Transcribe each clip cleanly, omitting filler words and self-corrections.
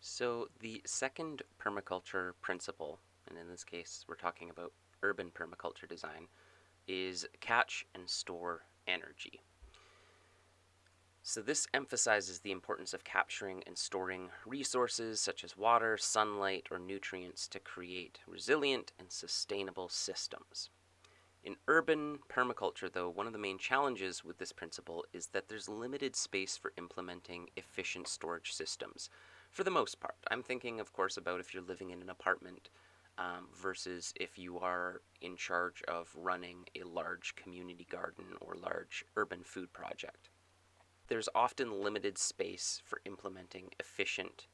So, the second permaculture principle, and in this case we're talking about urban permaculture design, is catch and store energy. So, this emphasizes the importance of capturing and storing resources such as water, sunlight, or nutrients to create resilient and sustainable systems. In urban permaculture, though, one of the main challenges with this principle is that there's limited space for implementing efficient storage systems. For the most part, I'm thinking, of course, about if you're living in an apartment versus if you are in charge of running a large community garden or large urban food project. There's often limited space for implementing efficient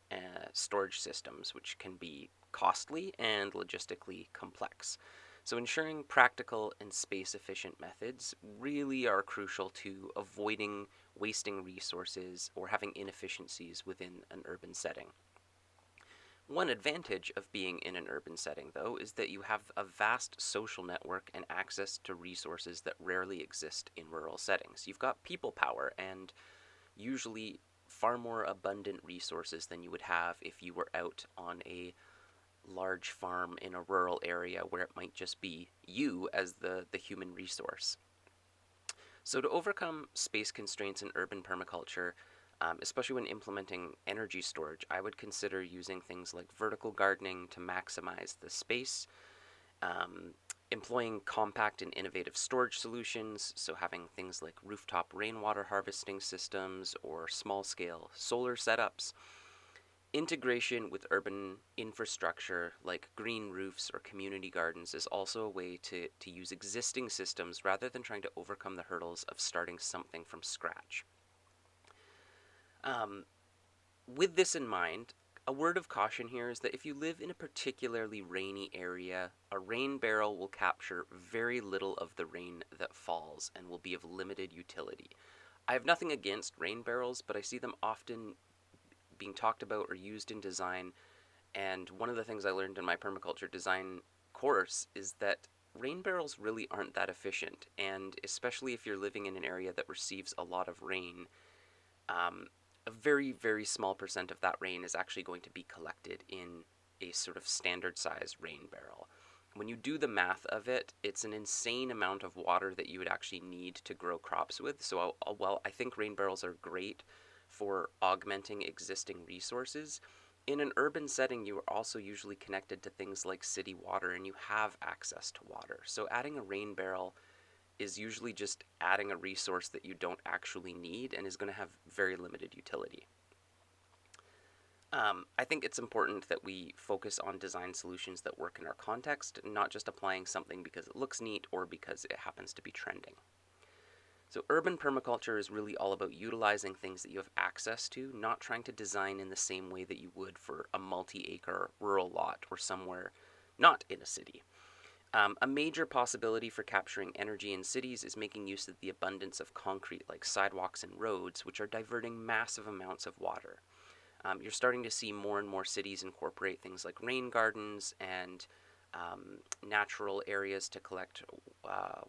storage systems, which can be costly and logistically complex. So, ensuring practical and space efficient methods really are crucial to avoiding wasting resources or having inefficiencies within an urban setting. One advantage of being in an urban setting, though, is that you have a vast social network and access to resources that rarely exist in rural settings. You've got people power and usually far more abundant resources than you would have if you were out on a large farm in a rural area where it might just be you as the human resource. So, to overcome space constraints in urban permaculture, especially when implementing energy storage, I would consider using things like vertical gardening to maximize the space, um, employing compact and innovative storage solutions, so having things like rooftop rainwater harvesting systems or small scale solar setups. Integration with urban infrastructure like green roofs or community gardens is also a way to use existing systems rather than trying to overcome the hurdles of starting something from scratch. Um, with this in mind, a word of caution here is that if you live in a particularly rainy area, a rain barrel will capture very little of the rain that falls and will be of limited utility. I have nothing against rain barrels, but I see them often being talked about or used in design. And one of the things I learned in my permaculture design course is that rain barrels really aren't that efficient. And especially if you're living in an area that receives a lot of rain, um, a very, very small percent of that rain is actually going to be collected in a sort of standard size rain barrel. When you do the math of it, it's an insane amount of water that you would actually need to grow crops with. So, while I think rain barrels are great for augmenting existing resources, in an urban setting, you are also usually connected to things like city water and you have access to water. So, adding a rain barrel is usually just adding a resource that you don't actually need and is going to have very limited utility. I think it's important that we focus on design solutions that work in our context, not just applying something because it looks neat or because it happens to be trending. So, urban permaculture is really all about utilizing things that you have access to, not trying to design in the same way that you would for a multi acre rural lot or somewhere not in a city. A major possibility for capturing energy in cities is making use of the abundance of concrete like sidewalks and roads, which are diverting massive amounts of water. You're starting to see more and more cities incorporate things like rain gardens and natural areas to collect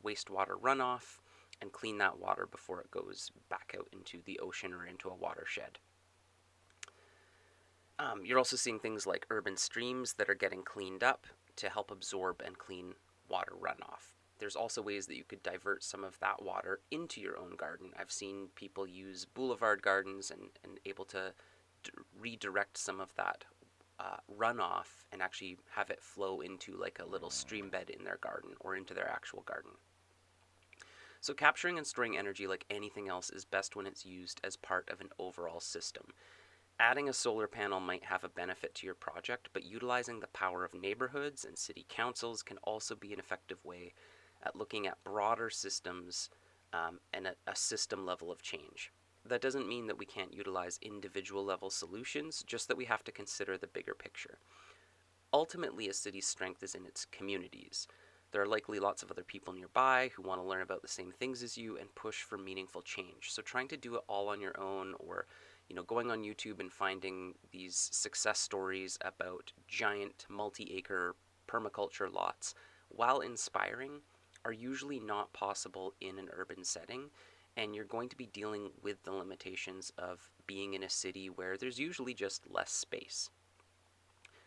wastewater runoff and clean that water before it goes back out into the ocean or into a watershed. You're also seeing things like urban streams that are getting cleaned up to help absorb and clean water runoff. There's also ways that you could divert some of that water into your own garden. I've seen people use boulevard gardens and able to redirect some of that runoff and actually have it flow into like a little stream bed in their garden or into their actual garden. So, capturing and storing energy, like anything else, is best when it's used as part of an overall system. Adding a solar panel might have a benefit to your project, but utilizing the power of neighborhoods and city councils can also be an effective way at looking at broader systems and a system level of change. That doesn't mean that we can't utilize individual level solutions, just that we have to consider the bigger picture. Ultimately, a city's strength is in its communities. There are likely lots of other people nearby who want to learn about the same things as you and push for meaningful change. So trying to do it all on your own or going on YouTube and finding these success stories about giant multi-acre permaculture lots, while inspiring, are usually not possible in an urban setting. and you're going to be dealing with the limitations of being in a city where there's usually just less space.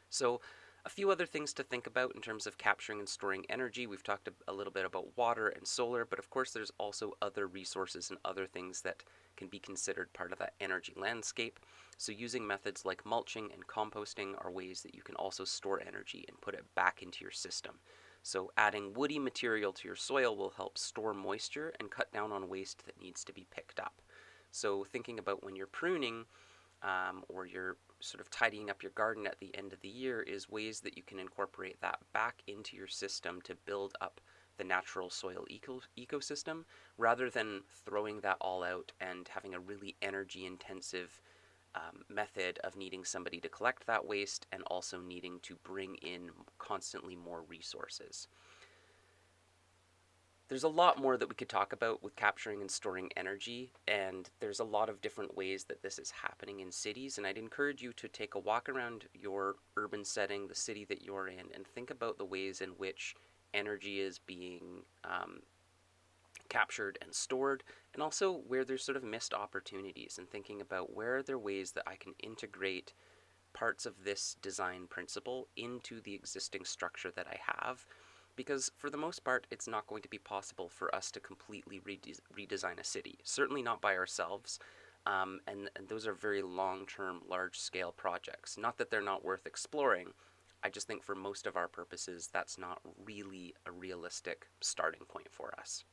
So, a few other things to think about in terms of capturing and storing energy. We've talked a little bit about water and solar, but of course, there's also other resources and other things that can be considered part of that energy landscape. So, using methods like mulching and composting are ways that you can also store energy and put it back into your system. So, adding woody material to your soil will help store moisture and cut down on waste that needs to be picked up. So, thinking about when you're pruning, or you're sort of tidying up your garden at the end of the year, is ways that you can incorporate that back into your system to build up the natural soil ecosystem rather than throwing that all out and having a really energy intensive method of needing somebody to collect that waste and also needing to bring in constantly more resources. There's a lot more that we could talk about with capturing and storing energy, and there's a lot of different ways that this is happening in cities. And I'd encourage you to take a walk around your urban setting, the city that you're in, and think about the ways in which energy is being captured and stored, and also where there's sort of missed opportunities, and thinking about where are there ways that I can integrate parts of this design principle into the existing structure that I have, because for the most part, it's not going to be possible for us to completely redesign a city, certainly not by ourselves. And those are very long term, large scale projects. Not that they're not worth exploring. I just think for most of our purposes, that's not really a realistic starting point for us.